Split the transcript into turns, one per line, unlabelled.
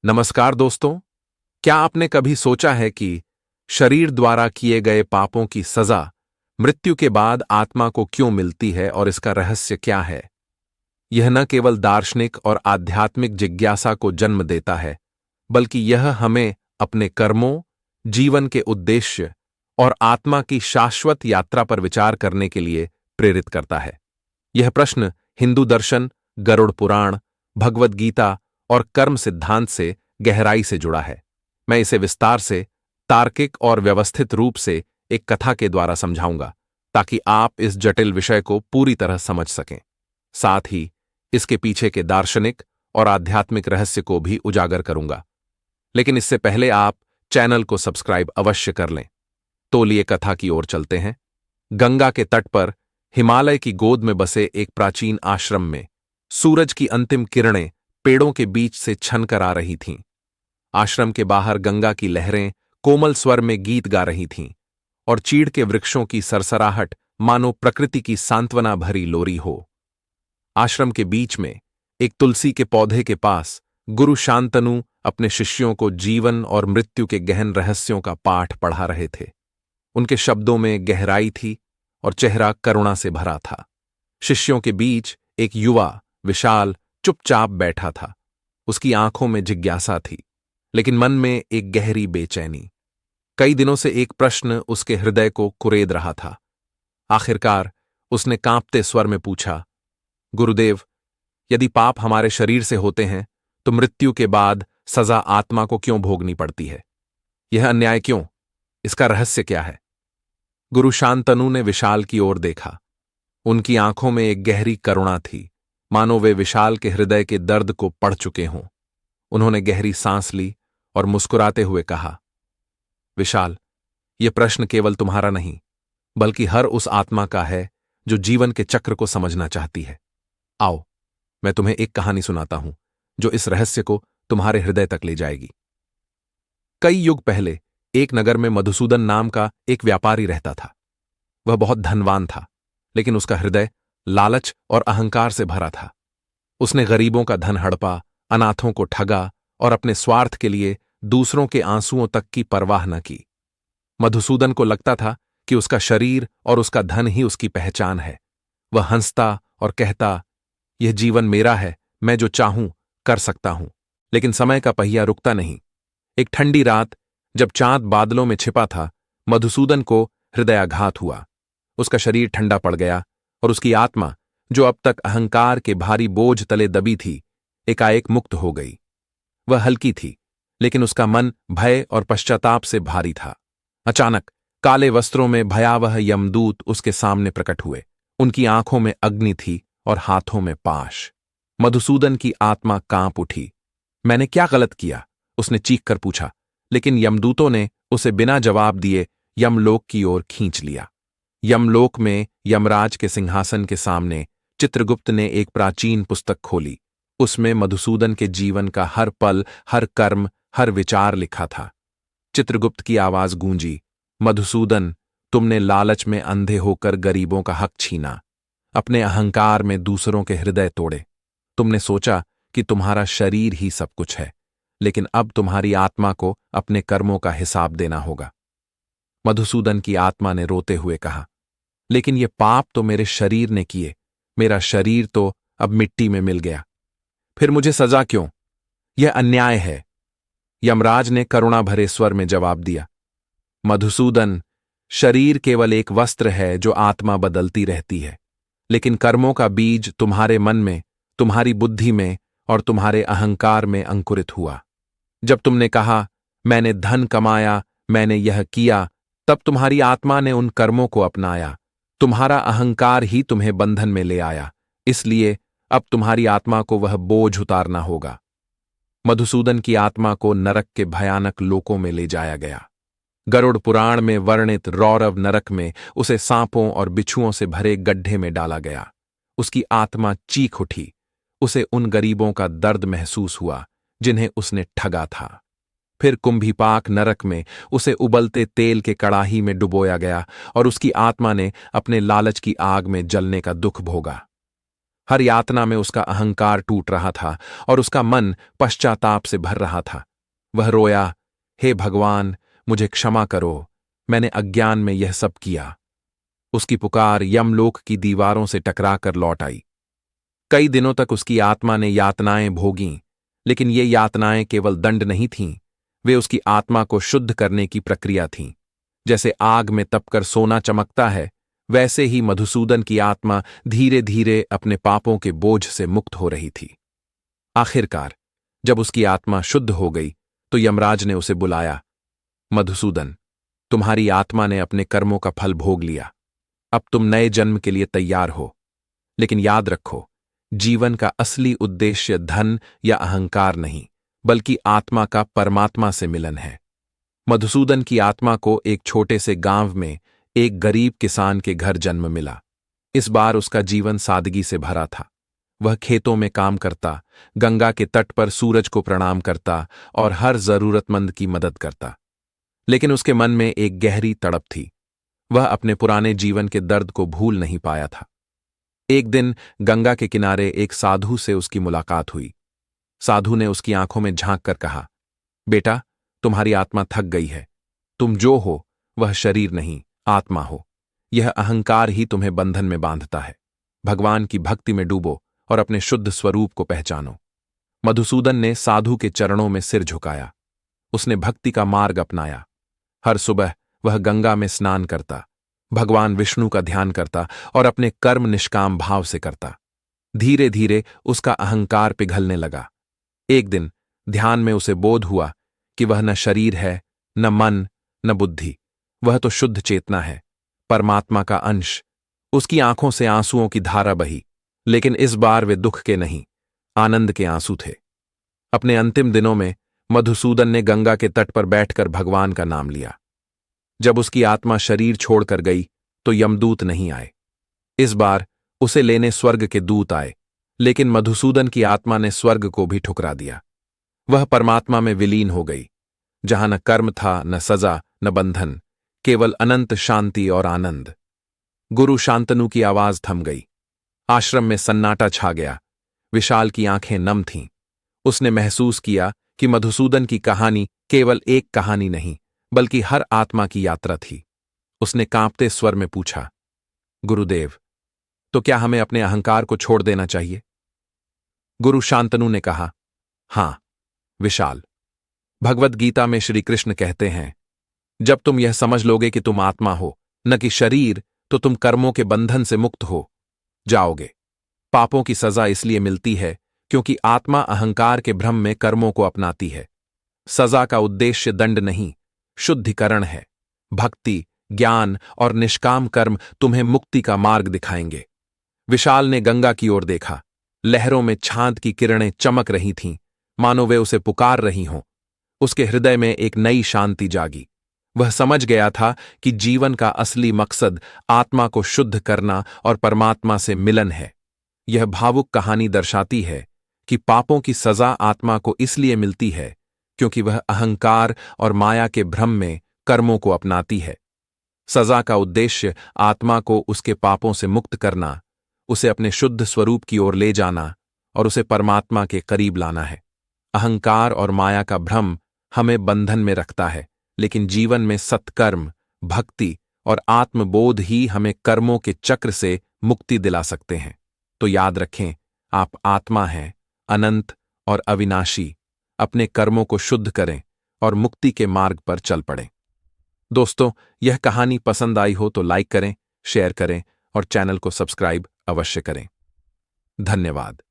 नमस्कार दोस्तों। क्या आपने कभी सोचा है कि शरीर द्वारा किए गए पापों की सजा मृत्यु के बाद आत्मा को क्यों मिलती है और इसका रहस्य क्या है? यह न केवल दार्शनिक और आध्यात्मिक जिज्ञासा को जन्म देता है, बल्कि यह हमें अपने कर्मों, जीवन के उद्देश्य और आत्मा की शाश्वत यात्रा पर विचार करने के लिए प्रेरित करता है। यह प्रश्न हिंदू दर्शन, गरुड़ पुराण, भगवद गीता और कर्म सिद्धांत से गहराई से जुड़ा है। मैं इसे विस्तार से, तार्किक और व्यवस्थित रूप से एक कथा के द्वारा समझाऊंगा, ताकि आप इस जटिल विषय को पूरी तरह समझ सकें। साथ ही इसके पीछे के दार्शनिक और आध्यात्मिक रहस्य को भी उजागर करूंगा। लेकिन इससे पहले आप चैनल को सब्सक्राइब अवश्य कर लें। तो लिए कथा की ओर चलते हैं। गंगा के तट पर हिमालय की गोद में बसे एक प्राचीन आश्रम में सूरज की अंतिम किरणें पेड़ों के बीच से छनकर आ रही थीं। आश्रम के बाहर गंगा की लहरें कोमल स्वर में गीत गा रही थीं और चीड़ के वृक्षों की सरसराहट मानो प्रकृति की सांत्वना भरी लोरी हो। आश्रम के बीच में एक तुलसी के पौधे के पास गुरु शांतनु अपने शिष्यों को जीवन और मृत्यु के गहन रहस्यों का पाठ पढ़ा रहे थे। उनके शब्दों में गहराई थी और चेहरा करुणा से भरा था। शिष्यों के बीच एक युवा विशाल चुपचाप बैठा था। उसकी आंखों में जिज्ञासा थी, लेकिन मन में एक गहरी बेचैनी। कई दिनों से एक प्रश्न उसके हृदय को कुरेद रहा था। आखिरकार उसने कांपते स्वर में पूछा, गुरुदेव, यदि पाप हमारे शरीर से होते हैं तो मृत्यु के बाद सजा आत्मा को क्यों भोगनी पड़ती है? यह अन्याय क्यों? इसका रहस्य क्या है? गुरु शांतनु ने विशाल की ओर देखा। उनकी आंखों में एक गहरी करुणा थी, मानो वे विशाल के हृदय के दर्द को पढ़ चुके हों। उन्होंने गहरी सांस ली और मुस्कुराते हुए कहा, विशाल, यह प्रश्न केवल तुम्हारा नहीं, बल्कि हर उस आत्मा का है जो जीवन के चक्र को समझना चाहती है। आओ, मैं तुम्हें एक कहानी सुनाता हूं जो इस रहस्य को तुम्हारे हृदय तक ले जाएगी। कई युग पहले एक नगर में मधुसूदन नाम का एक व्यापारी रहता था। वह बहुत धनवान था, लेकिन उसका हृदय लालच और अहंकार से भरा था। उसने गरीबों का धन हड़पा, अनाथों को ठगा और अपने स्वार्थ के लिए दूसरों के आंसुओं तक की परवाह न की। मधुसूदन को लगता था कि उसका शरीर और उसका धन ही उसकी पहचान है। वह हंसता और कहता, यह जीवन मेरा है, मैं जो चाहूं कर सकता हूं। लेकिन समय का पहिया रुकता नहीं। एक ठंडी रात, जब चांद बादलों में छिपा था, मधुसूदन को हृदयाघात हुआ। उसका शरीर ठंडा पड़ गया और उसकी आत्मा, जो अब तक अहंकार के भारी बोझ तले दबी थी, एकाएक मुक्त हो गई। वह हल्की थी, लेकिन उसका मन भय और पश्चाताप से भारी था। अचानक काले वस्त्रों में भयावह यमदूत उसके सामने प्रकट हुए। उनकी आंखों में अग्नि थी और हाथों में पाश। मधुसूदन की आत्मा कांप उठी। मैंने क्या गलत किया? उसने चीख कर पूछा, लेकिन यमदूतों ने उसे बिना जवाब दिए यमलोक की ओर खींच लिया। यमलोक में यमराज के सिंहासन के सामने चित्रगुप्त ने एक प्राचीन पुस्तक खोली। उसमें मधुसूदन के जीवन का हर पल, हर कर्म, हर विचार लिखा था। चित्रगुप्त की आवाज गूंजी, मधुसूदन, तुमने लालच में अंधे होकर गरीबों का हक छीना, अपने अहंकार में दूसरों के हृदय तोड़े। तुमने सोचा कि तुम्हारा शरीर ही सब कुछ है, लेकिन अब तुम्हारी आत्मा को अपने कर्मों का हिसाब देना होगा। मधुसूदन की आत्मा ने रोते हुए कहा, लेकिन ये पाप तो मेरे शरीर ने किए। मेरा शरीर तो अब मिट्टी में मिल गया। फिर मुझे सजा क्यों? यह अन्याय है। यमराज ने करुणा भरे स्वर में जवाब दिया, मधुसूदन, शरीर केवल एक वस्त्र है जो आत्मा बदलती रहती है, लेकिन कर्मों का बीज तुम्हारे मन में, तुम्हारी बुद्धि में और तुम्हारे अहंकार में अंकुरित हुआ। जब तुमने कहा, मैंने धन कमाया, मैंने यह किया, तब तुम्हारी आत्मा ने उन कर्मों को अपनाया। तुम्हारा अहंकार ही तुम्हें बंधन में ले आया। इसलिए अब तुम्हारी आत्मा को वह बोझ उतारना होगा। मधुसूदन की आत्मा को नरक के भयानक लोकों में ले जाया गया। गरुड़ पुराण में वर्णित रौरव नरक में उसे सांपों और बिच्छुओं से भरे गड्ढे में डाला गया। उसकी आत्मा चीख उठी। उसे उन गरीबों का दर्द महसूस हुआ जिन्हें उसने ठगा था। फिर कुंभीपाक नरक में उसे उबलते तेल के कड़ाही में डुबोया गया और उसकी आत्मा ने अपने लालच की आग में जलने का दुख भोगा। हर यातना में उसका अहंकार टूट रहा था और उसका मन पश्चाताप से भर रहा था। वह रोया, हे भगवान, मुझे क्षमा करो, मैंने अज्ञान में यह सब किया। उसकी पुकार यमलोक की दीवारों से टकराकर लौट आई। कई दिनों तक उसकी आत्मा ने यातनाएं भोगीं, लेकिन ये यातनाएं केवल दंड नहीं थीं, वे उसकी आत्मा को शुद्ध करने की प्रक्रिया थीं। जैसे आग में तपकर सोना चमकता है, वैसे ही मधुसूदन की आत्मा धीरे धीरे अपने पापों के बोझ से मुक्त हो रही थी। आखिरकार जब उसकी आत्मा शुद्ध हो गई तो यमराज ने उसे बुलाया। मधुसूदन, तुम्हारी आत्मा ने अपने कर्मों का फल भोग लिया। अब तुम नए जन्म के लिए तैयार हो। लेकिन याद रखो, जीवन का असली उद्देश्य धन या अहंकार नहीं, बल्कि आत्मा का परमात्मा से मिलन है। मधुसूदन की आत्मा को एक छोटे से गांव में एक गरीब किसान के घर जन्म मिला। इस बार उसका जीवन सादगी से भरा था। वह खेतों में काम करता, गंगा के तट पर सूरज को प्रणाम करता और हर जरूरतमंद की मदद करता। लेकिन उसके मन में एक गहरी तड़प थी। वह अपने पुराने जीवन के दर्द को भूल नहीं पाया था। एक दिन गंगा के किनारे एक साधु से उसकी मुलाकात हुई। साधु ने उसकी आंखों में झांक कर कहा, बेटा, तुम्हारी आत्मा थक गई है। तुम जो हो वह शरीर नहीं, आत्मा हो। यह अहंकार ही तुम्हें बंधन में बांधता है। भगवान की भक्ति में डूबो और अपने शुद्ध स्वरूप को पहचानो। मधुसूदन ने साधु के चरणों में सिर झुकाया। उसने भक्ति का मार्ग अपनाया। हर सुबह वह गंगा में स्नान करता, भगवान विष्णु का ध्यान करता और अपने कर्म निष्काम भाव से करता। धीरे धीरे उसका अहंकार पिघलने लगा। एक दिन ध्यान में उसे बोध हुआ कि वह न शरीर है, न मन, न बुद्धि। वह तो शुद्ध चेतना है, परमात्मा का अंश। उसकी आंखों से आंसुओं की धारा बही, लेकिन इस बार वे दुख के नहीं, आनंद के आंसू थे। अपने अंतिम दिनों में मधुसूदन ने गंगा के तट पर बैठकर भगवान का नाम लिया। जब उसकी आत्मा शरीर छोड़कर गई तो यमदूत नहीं आए। इस बार उसे लेने स्वर्ग के दूत आए, लेकिन मधुसूदन की आत्मा ने स्वर्ग को भी ठुकरा दिया। वह परमात्मा में विलीन हो गई, जहां न कर्म था, न सजा, न बंधन, केवल अनंत शांति और आनंद। गुरु शांतनु की आवाज थम गई। आश्रम में सन्नाटा छा गया। विशाल की आंखें नम थीं। उसने महसूस किया कि मधुसूदन की कहानी केवल एक कहानी नहीं, बल्कि हर आत्मा की यात्रा थी। उसने कांपते स्वर में पूछा, गुरुदेव, तो क्या हमें अपने अहंकार को छोड़ देना चाहिए? गुरु शांतनु ने कहा, हां विशाल। भगवद गीता में श्री कृष्ण कहते हैं, जब तुम यह समझ लोगे कि तुम आत्मा हो, न कि शरीर, तो तुम कर्मों के बंधन से मुक्त हो जाओगे। पापों की सजा इसलिए मिलती है क्योंकि आत्मा अहंकार के भ्रम में कर्मों को अपनाती है। सजा का उद्देश्य दंड नहीं, शुद्धिकरण है। भक्ति, ज्ञान और निष्काम कर्म तुम्हें मुक्ति का मार्ग दिखाएंगे। विशाल ने गंगा की ओर देखा। लहरों में चांद की किरणें चमक रही थीं, मानो वे उसे पुकार रही हों। उसके हृदय में एक नई शांति जागी। वह समझ गया था कि जीवन का असली मकसद आत्मा को शुद्ध करना और परमात्मा से मिलन है। यह भावुक कहानी दर्शाती है कि पापों की सजा आत्मा को इसलिए मिलती है क्योंकि वह अहंकार और माया के भ्रम में कर्मों को अपनाती है। सजा का उद्देश्य आत्मा को उसके पापों से मुक्त करना, उसे अपने शुद्ध स्वरूप की ओर ले जाना और उसे परमात्मा के करीब लाना है। अहंकार और माया का भ्रम हमें बंधन में रखता है, लेकिन जीवन में सत्कर्म, भक्ति और आत्मबोध ही हमें कर्मों के चक्र से मुक्ति दिला सकते हैं। तो याद रखें, आप आत्मा हैं, अनंत और अविनाशी। अपने कर्मों को शुद्ध करें और मुक्ति के मार्ग पर चल पड़ें। दोस्तों, यह कहानी पसंद आई हो तो लाइक करें, शेयर करें और चैनल को सब्सक्राइब अवश्य करें। धन्यवाद।